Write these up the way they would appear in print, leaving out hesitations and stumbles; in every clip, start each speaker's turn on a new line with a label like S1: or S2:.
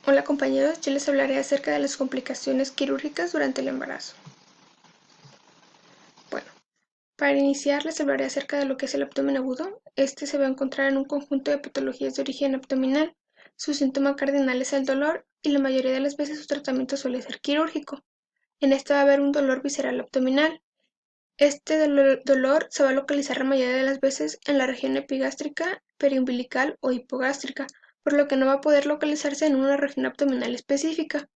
S1: Hola compañeros, yo les hablaré acerca de las complicaciones quirúrgicas durante el embarazo. Bueno, para iniciar les hablaré acerca de lo que es el abdomen agudo. Este se va a encontrar en un conjunto de patologías de origen abdominal. Su síntoma cardinal es el dolor y la mayoría de las veces su tratamiento suele ser quirúrgico. En este va a haber un dolor visceral abdominal. Este dolor se va a localizar la mayoría de las veces en la región epigástrica, periumbilical o hipogástrica, por lo que no va a poder localizarse en una región abdominal específica.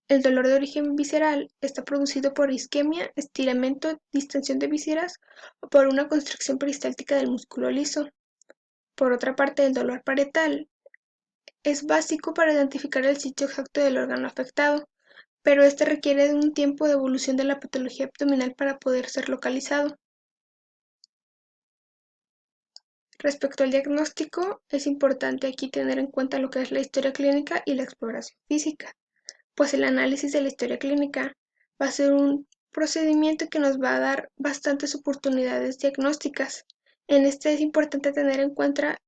S1: El dolor de origen visceral está producido por isquemia, estiramiento, distensión de vísceras o por una constricción peristáltica del músculo liso. Por otra parte, el dolor parietal es básico para identificar el sitio exacto del órgano afectado, pero este requiere de un tiempo de evolución de la patología abdominal para poder ser localizado. Respecto al diagnóstico, es importante aquí tener en cuenta lo que es la historia clínica y la exploración física, pues el análisis de la historia clínica va a ser un procedimiento que nos va a dar bastantes oportunidades diagnósticas. En este es importante tener en cuenta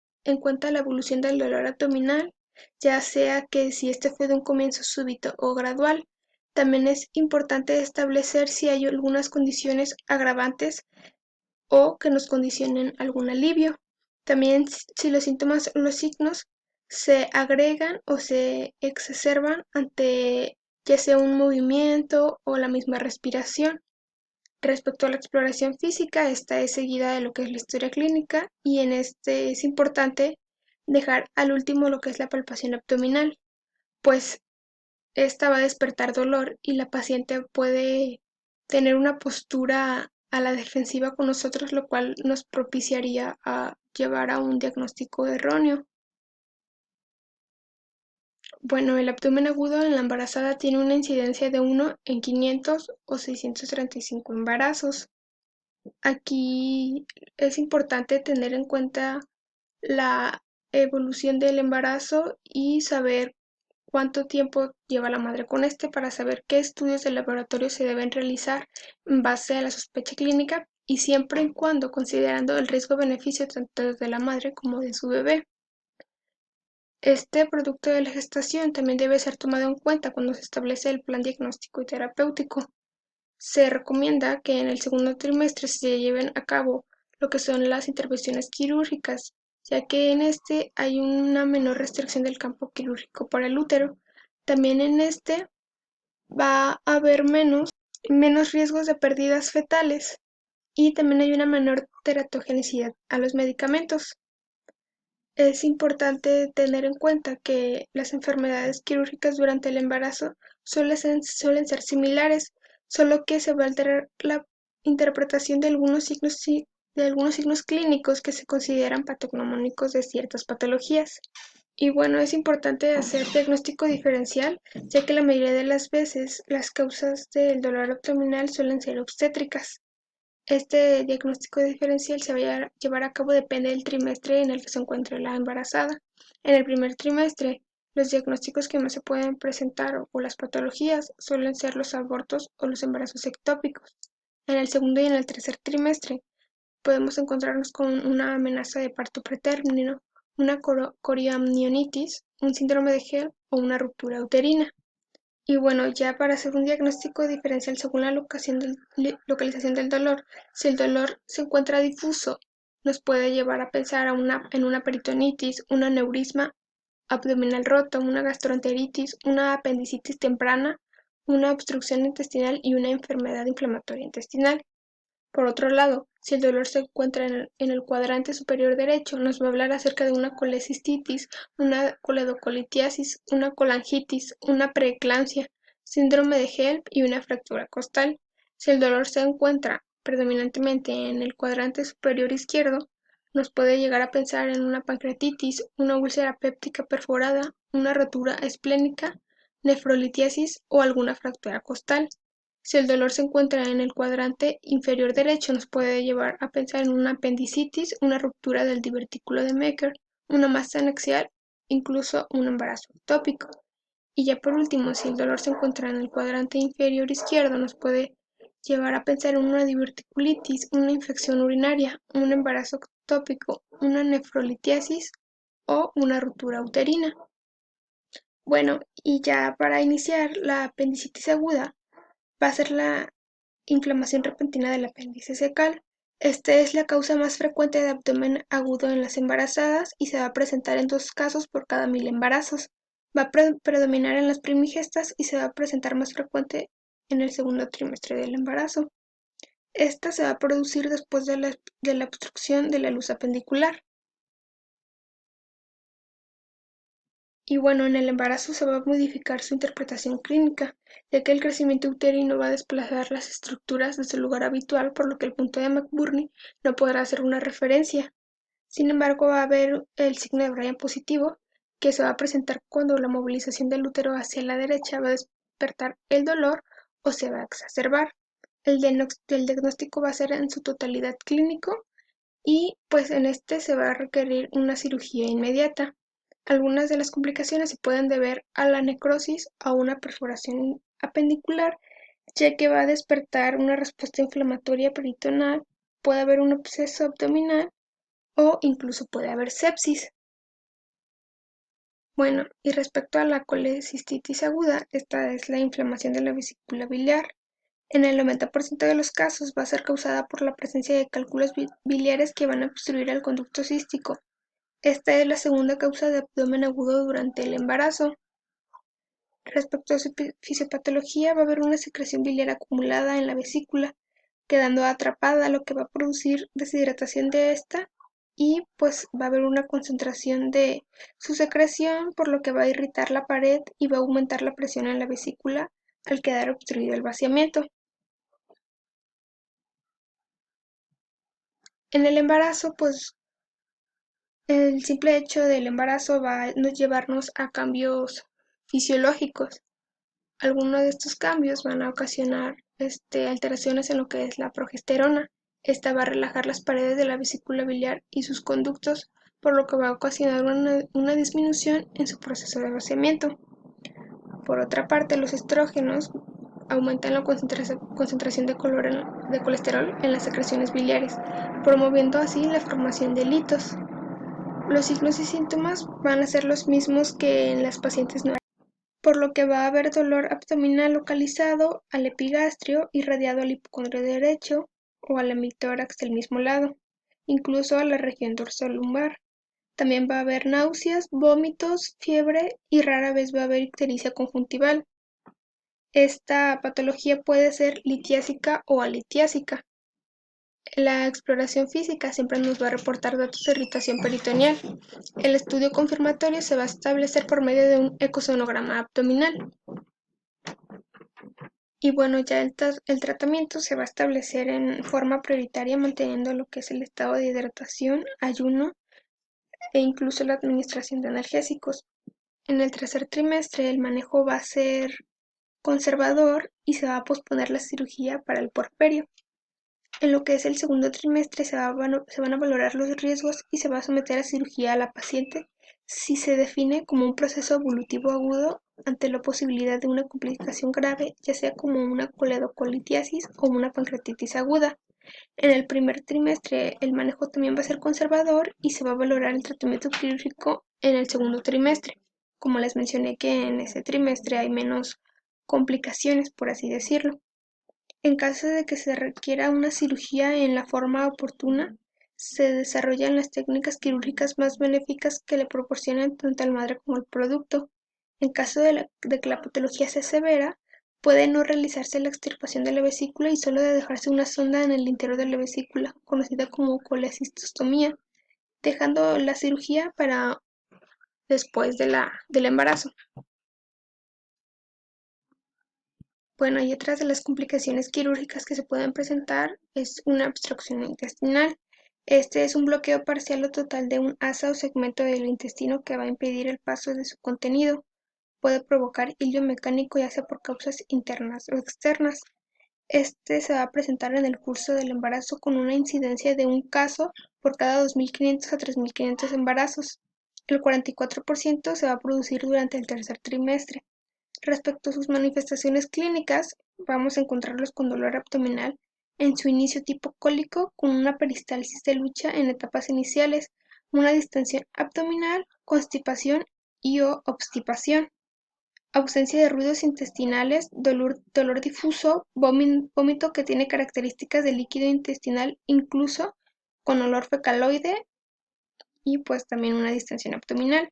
S1: la evolución del dolor abdominal, ya sea que si este fue de un comienzo súbito o gradual. También es importante establecer si hay algunas condiciones agravantes o que nos condicionen algún alivio. También si los síntomas o los signos se agregan o se exacerban ante ya sea un movimiento o la misma respiración. Respecto a la exploración física, esta es seguida de lo que es la historia clínica y en este es importante dejar al último lo que es la palpación abdominal, pues esta va a despertar dolor y la paciente puede tener una postura a la defensiva con nosotros, lo cual nos propiciaría a llevar a un diagnóstico erróneo. Bueno, el abdomen agudo en la embarazada tiene una incidencia de 1 en 500 o 635 embarazos. Aquí es importante tener en cuenta la evolución del embarazo y saber cuánto tiempo lleva la madre con este para saber qué estudios de laboratorio se deben realizar en base a la sospecha clínica y siempre y cuando considerando el riesgo-beneficio tanto de la madre como de su bebé. Este producto de la gestación también debe ser tomado en cuenta cuando se establece el plan diagnóstico y terapéutico. Se recomienda que en el segundo trimestre se lleven a cabo lo que son las intervenciones quirúrgicas, ya que en este hay una menor restricción del campo quirúrgico para el útero. También en este va a haber menos riesgos de pérdidas fetales y también hay una menor teratogenicidad a los medicamentos. Es importante tener en cuenta que las enfermedades quirúrgicas durante el embarazo suelen ser similares, solo que se va a alterar la interpretación de algunos signos clínicos que se consideran patognomónicos de ciertas patologías. Y bueno, es importante hacer diagnóstico diferencial, ya que la mayoría de las veces las causas del dolor abdominal suelen ser obstétricas. Este diagnóstico diferencial se va a llevar a cabo depende del trimestre en el que se encuentre la embarazada. En el primer trimestre, los diagnósticos que más se pueden presentar o las patologías suelen ser los abortos o los embarazos ectópicos. En el segundo y en el tercer trimestre podemos encontrarnos con una amenaza de parto pretérmino, una coriamnionitis, un síndrome de Gel o una ruptura uterina. Y bueno, ya para hacer un diagnóstico diferencial según la localización del dolor, si el dolor se encuentra difuso, nos puede llevar a pensar en una peritonitis, un aneurisma abdominal roto, una gastroenteritis, una apendicitis temprana, una obstrucción intestinal y una enfermedad inflamatoria intestinal. Por otro lado, si el dolor se encuentra en el cuadrante superior derecho, nos va a hablar acerca de una colecistitis, una coledocolitiasis, una colangitis, una preeclampsia, síndrome de HELP y una fractura costal. Si el dolor se encuentra predominantemente en el cuadrante superior izquierdo, nos puede llegar a pensar en una pancreatitis, una úlcera péptica perforada, una rotura esplénica, nefrolitiasis o alguna fractura costal. Si el dolor se encuentra en el cuadrante inferior derecho, nos puede llevar a pensar en una apendicitis, una ruptura del divertículo de Mecker, una masa anexial, incluso un embarazo ectópico. Y ya por último, si el dolor se encuentra en el cuadrante inferior izquierdo, nos puede llevar a pensar en una diverticulitis, una infección urinaria, un embarazo ectópico, una nefrolitiasis o una ruptura uterina. Bueno, y ya para iniciar, la apendicitis aguda va a ser la inflamación repentina del apéndice secal. Esta es la causa más frecuente de abdomen agudo en las embarazadas y se va a presentar en 2 casos por cada 1000 embarazos. Va a predominar en las primigestas y se va a presentar más frecuente en el segundo trimestre del embarazo. Esta se va a producir después de la obstrucción de la luz apendicular. Y bueno, en el embarazo se va a modificar su interpretación clínica, ya que el crecimiento uterino va a desplazar las estructuras de su lugar habitual, por lo que el punto de McBurney no podrá ser una referencia. Sin embargo, va a haber el signo de Bryan positivo, que se va a presentar cuando la movilización del útero hacia la derecha va a despertar el dolor o se va a exacerbar. El diagnóstico va a ser en su totalidad clínico y pues en este se va a requerir una cirugía inmediata. Algunas de las complicaciones se pueden deber a la necrosis o a una perforación apendicular, ya que va a despertar una respuesta inflamatoria peritoneal, puede haber un absceso abdominal o incluso puede haber sepsis. Bueno, y respecto a la colecistitis aguda, esta es la inflamación de la vesícula biliar. En el 90% de los casos va a ser causada por la presencia de cálculos biliares que van a obstruir el conducto cístico. Esta es la segunda causa de abdomen agudo durante el embarazo. Respecto a su fisiopatología, va a haber una secreción biliar acumulada en la vesícula, quedando atrapada, lo que va a producir deshidratación de esta y pues va a haber una concentración de su secreción, por lo que va a irritar la pared y va a aumentar la presión en la vesícula al quedar obstruido el vaciamiento. En el embarazo, pues el simple hecho del embarazo va a llevarnos a cambios fisiológicos. Algunos de estos cambios van a ocasionar alteraciones en lo que es la progesterona. Esta va a relajar las paredes de la vesícula biliar y sus conductos, por lo que va a ocasionar una disminución en su proceso de vaciamiento. Por otra parte, los estrógenos aumentan la concentración de colesterol en las secreciones biliares, promoviendo así la formación de litos. Los signos y síntomas van a ser los mismos que en las pacientes no, por lo que va a haber dolor abdominal localizado al epigastrio irradiado al hipocondrio derecho o al hemitórax del mismo lado, incluso a la región dorsolumbar. También va a haber náuseas, vómitos, fiebre y rara vez va a haber ictericia conjuntival. Esta patología puede ser litiásica o alitiásica. La exploración física siempre nos va a reportar datos de irritación peritoneal. El estudio confirmatorio se va a establecer por medio de un ecosonograma abdominal. Y bueno, ya el tratamiento se va a establecer en forma prioritaria manteniendo lo que es el estado de hidratación, ayuno e incluso la administración de analgésicos. En el tercer trimestre el manejo va a ser conservador y se va a posponer la cirugía para el puerperio. En lo que es el segundo trimestre se van a valorar los riesgos y se va a someter a cirugía a la paciente si se define como un proceso evolutivo agudo ante la posibilidad de una complicación grave, ya sea como una coledocolitiasis o una pancreatitis aguda. En el primer trimestre el manejo también va a ser conservador y se va a valorar el tratamiento quirúrgico en el segundo trimestre. Como les mencioné que en ese trimestre hay menos complicaciones, por así decirlo. En caso de que se requiera una cirugía en la forma oportuna, se desarrollan las técnicas quirúrgicas más benéficas que le proporcionan tanto al madre como al producto. En caso de que la patología sea severa, puede no realizarse la extirpación de la vesícula y solo de dejarse una sonda en el interior de la vesícula, conocida como colecistostomía, dejando la cirugía para después del embarazo. Bueno, y otras de las complicaciones quirúrgicas que se pueden presentar es una obstrucción intestinal. Este es un bloqueo parcial o total de un asa o segmento del intestino que va a impedir el paso de su contenido. Puede provocar hilio mecánico ya sea por causas internas o externas. Este se va a presentar en el curso del embarazo con una incidencia de un caso por cada 2.500 a 3.500 embarazos. El 44% se va a producir durante el tercer trimestre. Respecto a sus manifestaciones clínicas, vamos a encontrarlos con dolor abdominal en su inicio tipo cólico, con una peristalsis de lucha en etapas iniciales, una distensión abdominal, constipación y o obstipación. ausencia de ruidos intestinales, dolor difuso, vómito que tiene características de líquido intestinal incluso con olor fecaloide y pues también una distensión abdominal.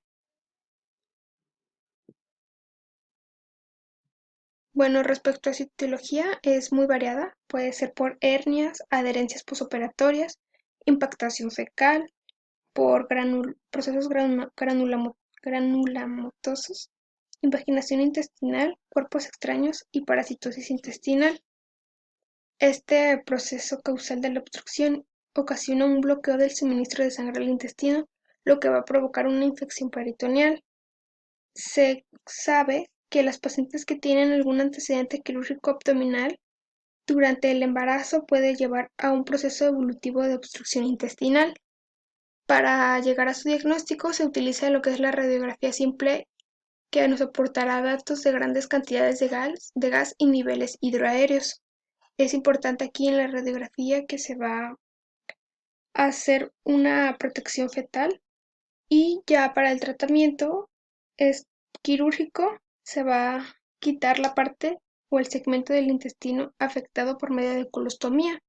S1: Bueno, respecto a su etiología es muy variada, puede ser por hernias, adherencias posoperatorias, impactación fecal, por procesos granulomatosos, invaginación intestinal, cuerpos extraños y parasitosis intestinal. Este proceso causal de la obstrucción ocasiona un bloqueo del suministro de sangre al intestino, lo que va a provocar una infección peritoneal. Se sabe que las pacientes que tienen algún antecedente quirúrgico abdominal durante el embarazo puede llevar a un proceso evolutivo de obstrucción intestinal. Para llegar a su diagnóstico se utiliza lo que es la radiografía simple, que nos aportará datos de grandes cantidades de gas y niveles hidroaéreos. Es importante aquí en la radiografía que se va a hacer una protección fetal y ya para el tratamiento es quirúrgico, se va a quitar la parte o el segmento del intestino afectado por medio de colostomía.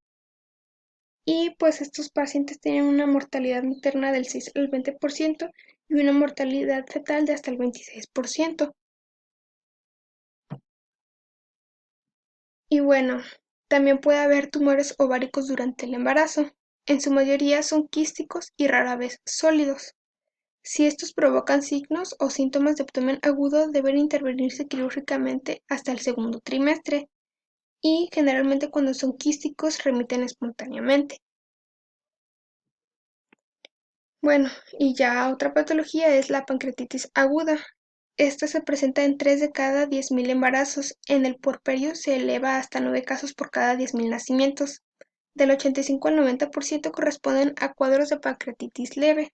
S1: Y pues estos pacientes tienen una mortalidad materna del 6 al 20% y una mortalidad fetal de hasta el 26%. Y bueno, también puede haber tumores ováricos durante el embarazo. En su mayoría son quísticos y rara vez sólidos. Si estos provocan signos o síntomas de abdomen agudo, deben intervenirse quirúrgicamente hasta el segundo trimestre y generalmente cuando son quísticos remiten espontáneamente. Bueno, y ya otra patología es la pancreatitis aguda. Esta se presenta en 3 de cada 10.000 embarazos. En el puerperio se eleva hasta 9 casos por cada 10.000 nacimientos. Del 85 al 90% corresponden a cuadros de pancreatitis leve.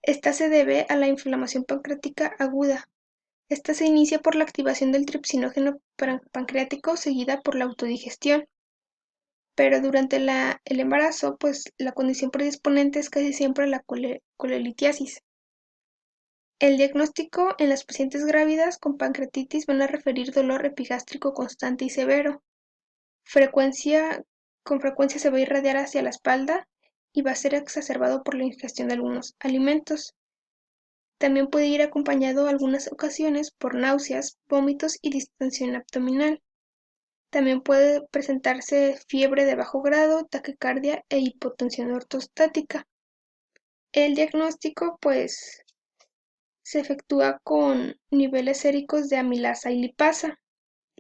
S1: Esta se debe a la inflamación pancreática aguda. Esta se inicia por la activación del tripsinógeno pancreático seguida por la autodigestión. Pero durante el embarazo, pues la condición predisponente es casi siempre la colelitiasis. El diagnóstico en las pacientes grávidas con pancreatitis van a referir dolor epigástrico constante y severo. Con frecuencia se va a irradiar hacia la espalda y va a ser exacerbado por la ingestión de algunos alimentos. También puede ir acompañado algunas ocasiones por náuseas, vómitos y distensión abdominal. También puede presentarse fiebre de bajo grado, taquicardia e hipotensión ortostática. El diagnóstico, pues, se efectúa con niveles séricos de amilasa y lipasa,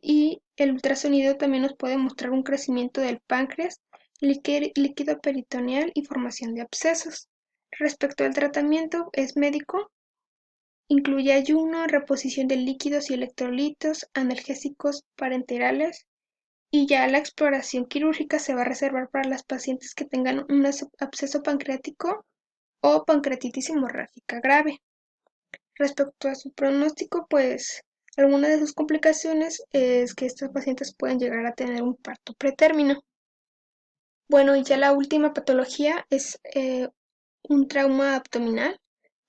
S1: y el ultrasonido también nos puede mostrar un crecimiento del páncreas, líquido peritoneal y formación de abscesos. Respecto al tratamiento, es médico, incluye ayuno, reposición de líquidos y electrolitos, analgésicos parenterales, y ya la exploración quirúrgica se va a reservar para las pacientes que tengan un absceso pancreático o pancreatitis hemorrágica grave. Respecto a su pronóstico, pues alguna de sus complicaciones es que estos pacientes pueden llegar a tener un parto pretérmino. Bueno, y ya la última patología es un trauma abdominal,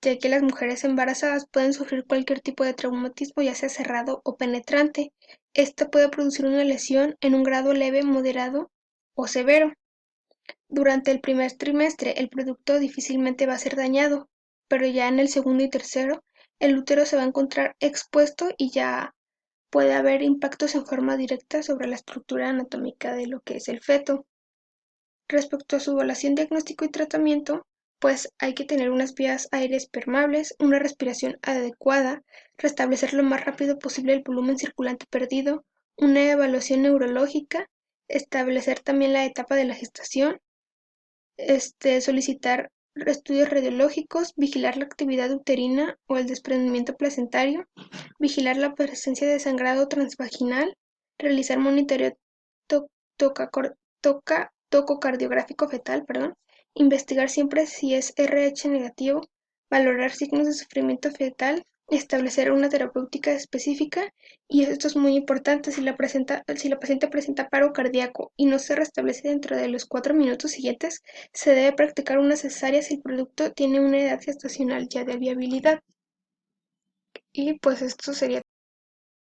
S1: ya que las mujeres embarazadas pueden sufrir cualquier tipo de traumatismo, ya sea cerrado o penetrante. Esto puede producir una lesión en un grado leve, moderado o severo. Durante el primer trimestre, el producto difícilmente va a ser dañado, pero ya en el segundo y tercero, el útero se va a encontrar expuesto y ya puede haber impactos en forma directa sobre la estructura anatómica de lo que es el feto. Respecto a su evaluación, diagnóstico y tratamiento, pues hay que tener unas vías aéreas permeables, una respiración adecuada, restablecer lo más rápido posible el volumen circulante perdido, una evaluación neurológica, establecer también la etapa de la gestación, solicitar estudios radiológicos, vigilar la actividad uterina o el desprendimiento placentario, vigilar la presencia de sangrado transvaginal, realizar monitoreo to- tococardiográfico fetal, investigar siempre si es RH negativo, valorar signos de sufrimiento fetal, establecer una terapéutica específica, y esto es muy importante. Si la paciente presenta paro cardíaco y no se restablece dentro de los 4 minutos siguientes, se debe practicar una cesárea si el producto tiene una edad gestacional ya de viabilidad. Y pues esto sería